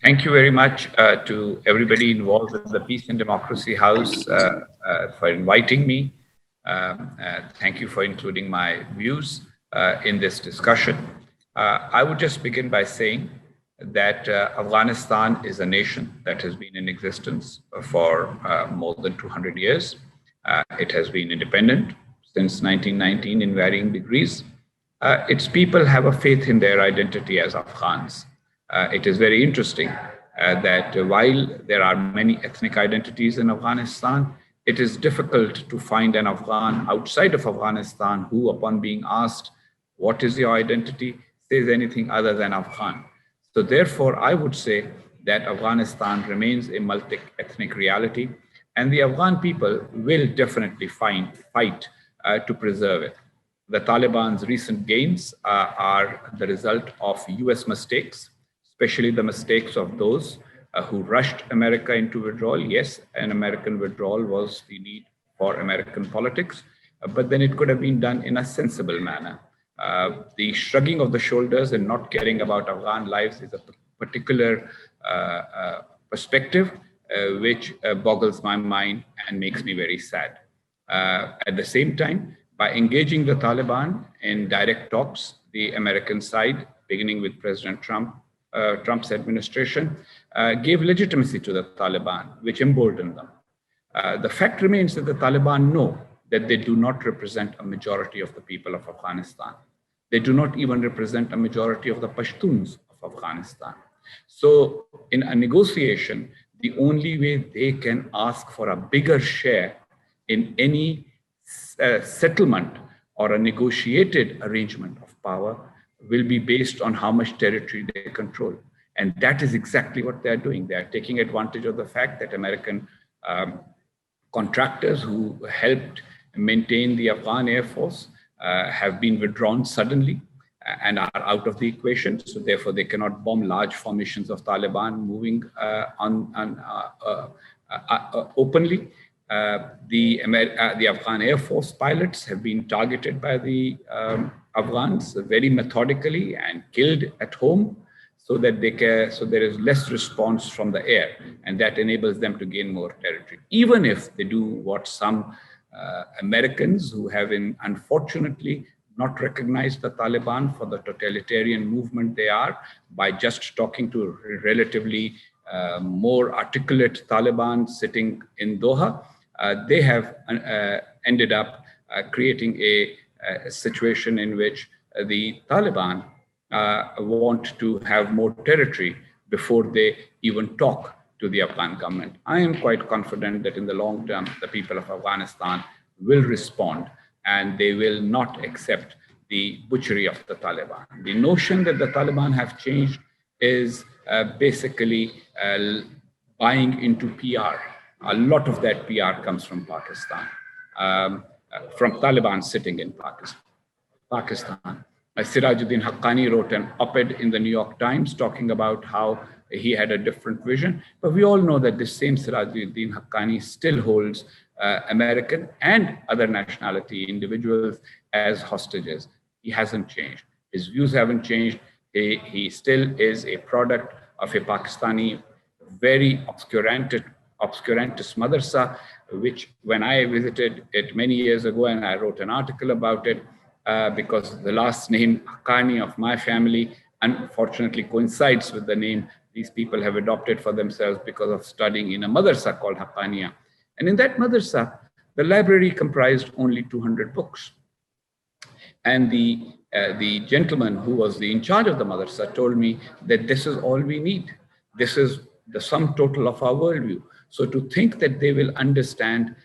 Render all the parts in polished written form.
Thank you very much to everybody involved in the Peace and Democracy House for inviting me. Thank you for including my views in this discussion. I would just begin by saying that Afghanistan is a nation that has been in existence for more than 200 years. It has been independent since 1919 in varying degrees. Its people have a faith in their identity as Afghans. It is very interesting that while there are many ethnic identities in Afghanistan, it is difficult to find an Afghan outside of Afghanistan who, upon being asked, what is your identity, says anything other than Afghan. So, therefore, I would say that Afghanistan remains a multi ethnic reality, and the Afghan people will definitely fight to preserve it. The Taliban's recent gains are the result of US mistakes, especially the mistakes of those who rushed America into withdrawal. Yes, an American withdrawal was the need for American politics, but then it could have been done in a sensible manner. The shrugging of the shoulders and not caring about Afghan lives is a particular perspective which boggles my mind and makes me very sad. At the same time, by engaging the Taliban in direct talks, the American side, beginning with President Trump's administration, gave legitimacy to the Taliban, which emboldened them. The fact remains that the Taliban know that they do not represent a majority of the people of Afghanistan. They do not even represent a majority of the Pashtuns of Afghanistan. So, in a negotiation, the only way they can ask for a bigger share in any settlement or a negotiated arrangement of power will be based on how much territory they control. And that is exactly what they're doing. They are taking advantage of the fact that American contractors who helped maintain the Afghan Air Force have been withdrawn suddenly and are out of the equation. So therefore, they cannot bomb large formations of Taliban moving openly. The Afghan Air Force pilots have been targeted by the Afghans very methodically and killed at home, so that there is less response from the air, and that enables them to gain more territory. Even if they do what some Americans who have unfortunately not recognized the Taliban for the totalitarian movement they are, by just talking to relatively more articulate Taliban sitting in Doha, they have ended up creating a situation in which the Taliban want to have more territory before they even talk to the Afghan government. I am quite confident that in the long term, the people of Afghanistan will respond and they will not accept the butchery of the Taliban. The notion that the Taliban have changed is basically buying into PR. A lot of that PR comes from Pakistan, from Taliban sitting in Pakistan. Sirajuddin Haqqani wrote an op-ed in the New York Times talking about how he had a different vision. But we all know that this same Sirajuddin Haqqani still holds American and other nationality individuals as hostages. He hasn't changed. His views haven't changed. He still is a product of a Pakistani very obscurantist madrasa, which when I visited it many years ago and I wrote an article about it, because the last name Haqqani of my family unfortunately coincides with the name these people have adopted for themselves because of studying in a madrasa called Haqqaniya. And in that madrasa, the library comprised only 200 books. And the gentleman who was in charge of the madrasa told me that this is all we need. This is the sum total of our worldview. So to think that they will understand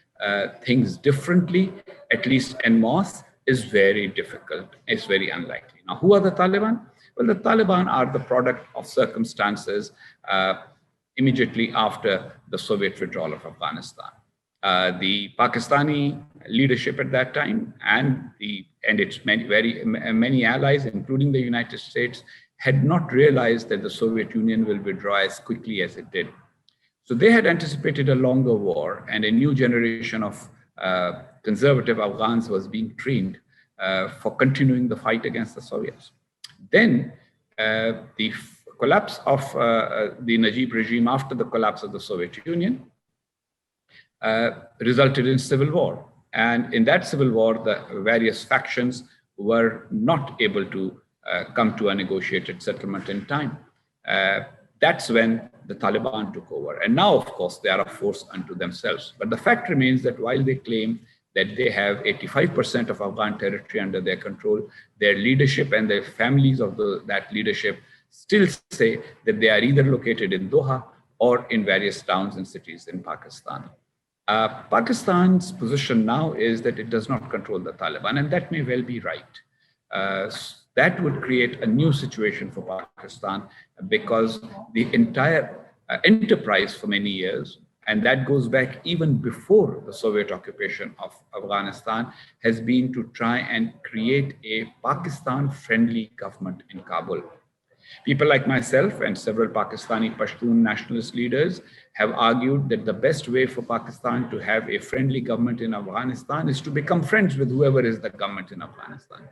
things differently, at least en masse, is very difficult. It's very unlikely. Now, who are the Taliban? Well, the Taliban are the product of circumstances immediately after the Soviet withdrawal of Afghanistan. The Pakistani leadership at that time and its many allies, including the United States, had not realized that the Soviet Union will withdraw as quickly as it did. So they had anticipated a longer war, and a new generation of conservative Afghans was being trained for continuing the fight against the Soviets. Then the collapse of the Najib regime after the collapse of the Soviet Union resulted in civil war. And in that civil war, the various factions were not able to come to a negotiated settlement in time. That's when the Taliban took over. And now, of course, they are a force unto themselves. But the fact remains that while they claim that they have 85% of Afghan territory under their control, their leadership and the families of that leadership still say that they are either located in Doha or in various towns and cities in Pakistan. Pakistan's position now is that it does not control the Taliban, and that may well be right. That would create a new situation for Pakistan because the entire enterprise for many years, and that goes back even before the Soviet occupation of Afghanistan, has been to try and create a Pakistan-friendly government in Kabul. People like myself and several Pakistani Pashtun nationalist leaders have argued that the best way for Pakistan to have a friendly government in Afghanistan is to become friends with whoever is the government in Afghanistan.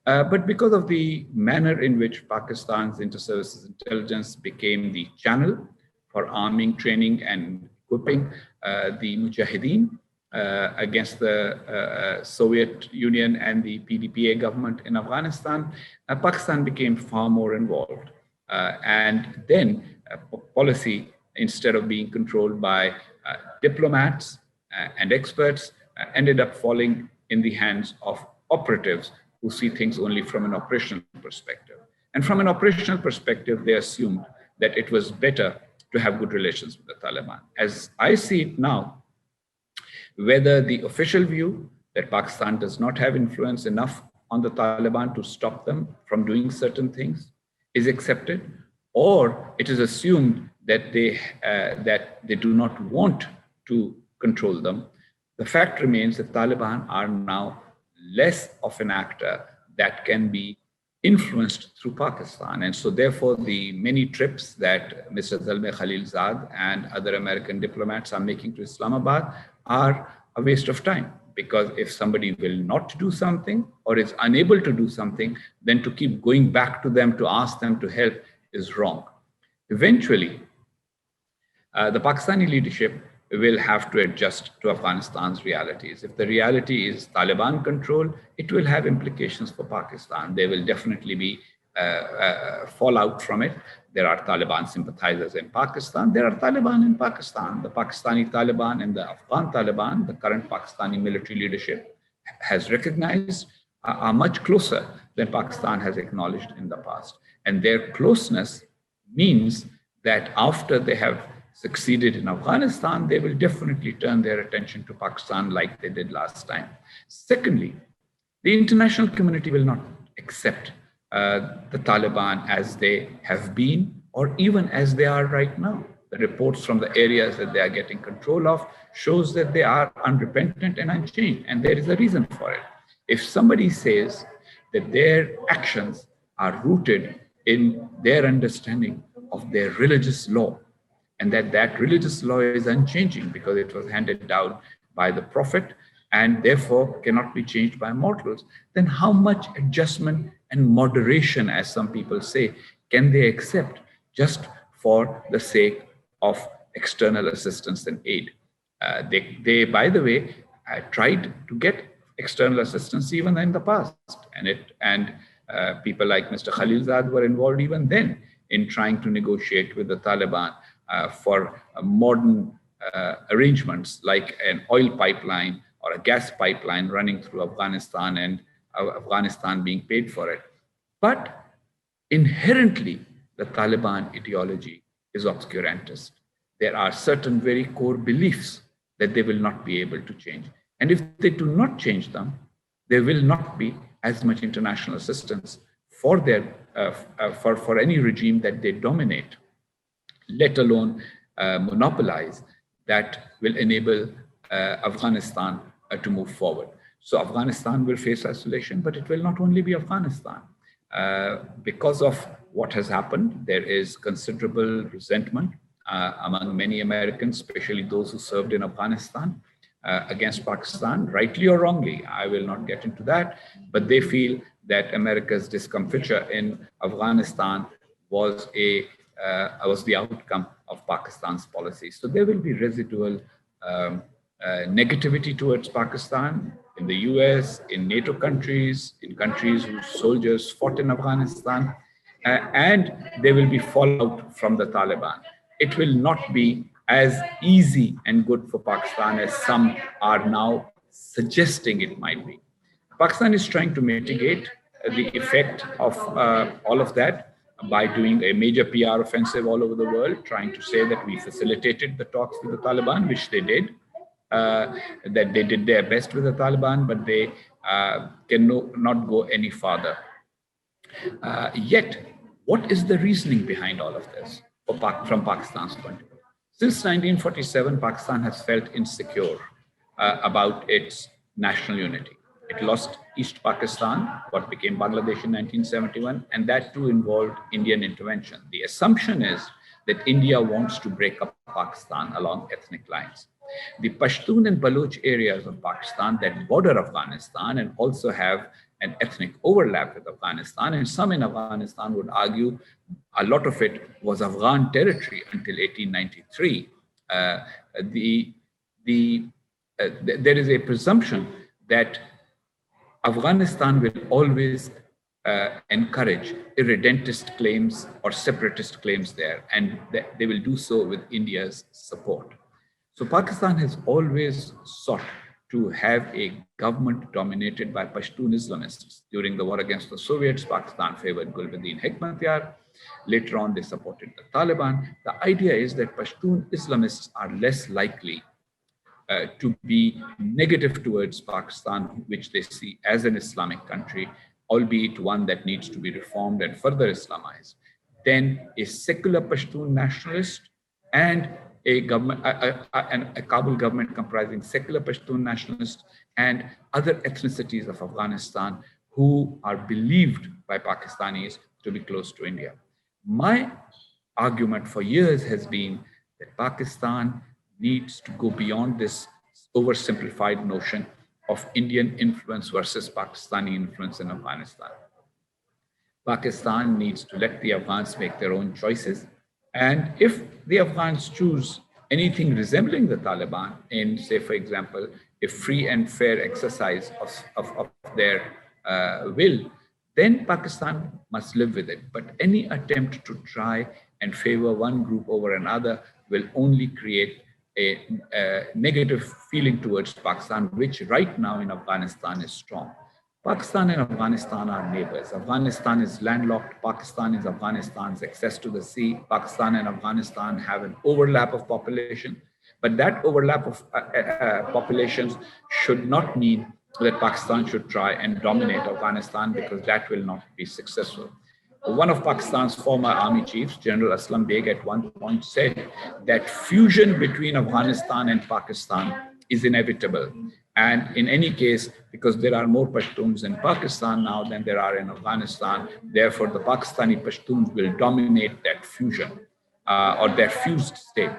But because of the manner in which Pakistan's inter-services intelligence became the channel for arming, training, and equipping the Mujahideen against the Soviet Union and the PDPA government in Afghanistan, Pakistan became far more involved. And then policy, instead of being controlled by diplomats and experts, ended up falling in the hands of operatives who see things only from an operational perspective. And from an operational perspective, they assumed that it was better to have good relations with the Taliban. As I see it now, whether the official view that Pakistan does not have influence enough on the Taliban to stop them from doing certain things is accepted, or it is assumed that they do not want to control them, the fact remains that Taliban are now less of an actor that can be influenced through Pakistan. And so therefore, the many trips that Mr. Zalmay Khalilzad and other American diplomats are making to Islamabad are a waste of time, because if somebody will not do something or is unable to do something, then to keep going back to them to ask them to help is wrong. Eventually, the Pakistani leadership will have to adjust to Afghanistan's realities. If the reality is Taliban control, it will have implications for Pakistan. There will definitely be fallout from it. There are Taliban sympathizers in Pakistan. There are Taliban in Pakistan. The Pakistani Taliban and the Afghan Taliban, the current Pakistani military leadership has recognized, are much closer than Pakistan has acknowledged in the past. And their closeness means that after they have succeeded in Afghanistan, they will definitely turn their attention to Pakistan like they did last time. Secondly, the international community will not accept the Taliban as they have been, or even as they are right now. The reports from the areas that they are getting control of shows that they are unrepentant and unchanged, and there is a reason for it. If somebody says that their actions are rooted in their understanding of their religious law, and that religious law is unchanging because it was handed down by the Prophet and therefore cannot be changed by mortals, then how much adjustment and moderation, as some people say, can they accept just for the sake of external assistance and aid? They, by the way, tried to get external assistance even in the past, and people like Mr. Khalilzad were involved even then in trying to negotiate with the Taliban for modern arrangements like an oil pipeline or a gas pipeline running through Afghanistan and Afghanistan being paid for it. But inherently, the Taliban ideology is obscurantist. There are certain very core beliefs that they will not be able to change. And if they do not change them, there will not be as much international assistance for for any regime that they dominate, let alone monopolize, that will enable Afghanistan to move forward. So Afghanistan will face isolation, but it will not only be Afghanistan. Because of what has happened, there is considerable resentment among many Americans, especially those who served in Afghanistan, against Pakistan, rightly or wrongly. I will not get into that, but they feel that America's discomfiture in Afghanistan was the outcome of Pakistan's policy. So there will be residual negativity towards Pakistan in the US, in NATO countries, in countries whose soldiers fought in Afghanistan, and there will be fallout from the Taliban. It will not be as easy and good for Pakistan as some are now suggesting it might be. Pakistan is trying to mitigate the effect of all of that by doing a major PR offensive all over the world, trying to say that we facilitated the talks with the Taliban, which they did, that they did their best with the Taliban, but they not go any farther. Yet, what is the reasoning behind all of this from Pakistan's point of view? Since 1947, Pakistan has felt insecure about its national unity. It lost East Pakistan, what became Bangladesh in 1971, and that too involved Indian intervention. The assumption is that India wants to break up Pakistan along ethnic lines. The Pashtun and Baloch areas of Pakistan that border Afghanistan and also have an ethnic overlap with Afghanistan, and some in Afghanistan would argue a lot of it was Afghan territory until 1893. There is a presumption that Afghanistan will always encourage irredentist claims or separatist claims there, and they will do so with India's support. So Pakistan has always sought to have a government dominated by Pashtun Islamists. During the war against the Soviets, Pakistan favored Gulbuddin Hekmatyar. Later on, they supported the Taliban. The idea is that Pashtun Islamists are less likely to be negative towards Pakistan, which they see as an Islamic country, albeit one that needs to be reformed and further Islamized, than a secular Pashtun nationalist and a Kabul government comprising secular Pashtun nationalists and other ethnicities of Afghanistan who are believed by Pakistanis to be close to India. My argument for years has been that Pakistan needs to go beyond this oversimplified notion of Indian influence versus Pakistani influence in Afghanistan. Pakistan needs to let the Afghans make their own choices. And if the Afghans choose anything resembling the Taliban in, say, for example, a free and fair exercise of their will, then Pakistan must live with it. But any attempt to try and favor one group over another will only create a negative feeling towards Pakistan, which right now in Afghanistan is strong. Pakistan and Afghanistan are neighbors. Afghanistan is landlocked. Pakistan is Afghanistan's access to the sea. Pakistan and Afghanistan have an overlap of population, but that overlap of populations should not mean that Pakistan should try and dominate Afghanistan, because that will not be successful. One of Pakistan's former army chiefs, General Aslam Beg, at one point said that fusion between Afghanistan and Pakistan is inevitable. And in any case, because there are more Pashtuns in Pakistan now than there are in Afghanistan, therefore the Pakistani Pashtuns will dominate that fusion or their fused state.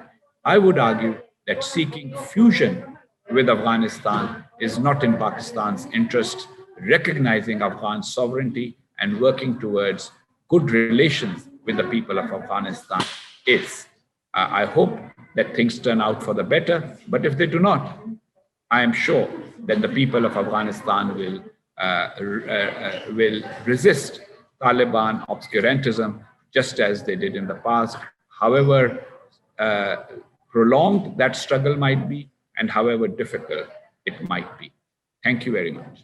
I would argue that seeking fusion with Afghanistan is not in Pakistan's interest. Recognizing Afghan sovereignty and working towards good relations with the people of Afghanistan is. I hope that things turn out for the better, but if they do not, I am sure that the people of Afghanistan will resist Taliban obscurantism just as they did in the past, however prolonged that struggle might be and however difficult it might be. Thank you very much.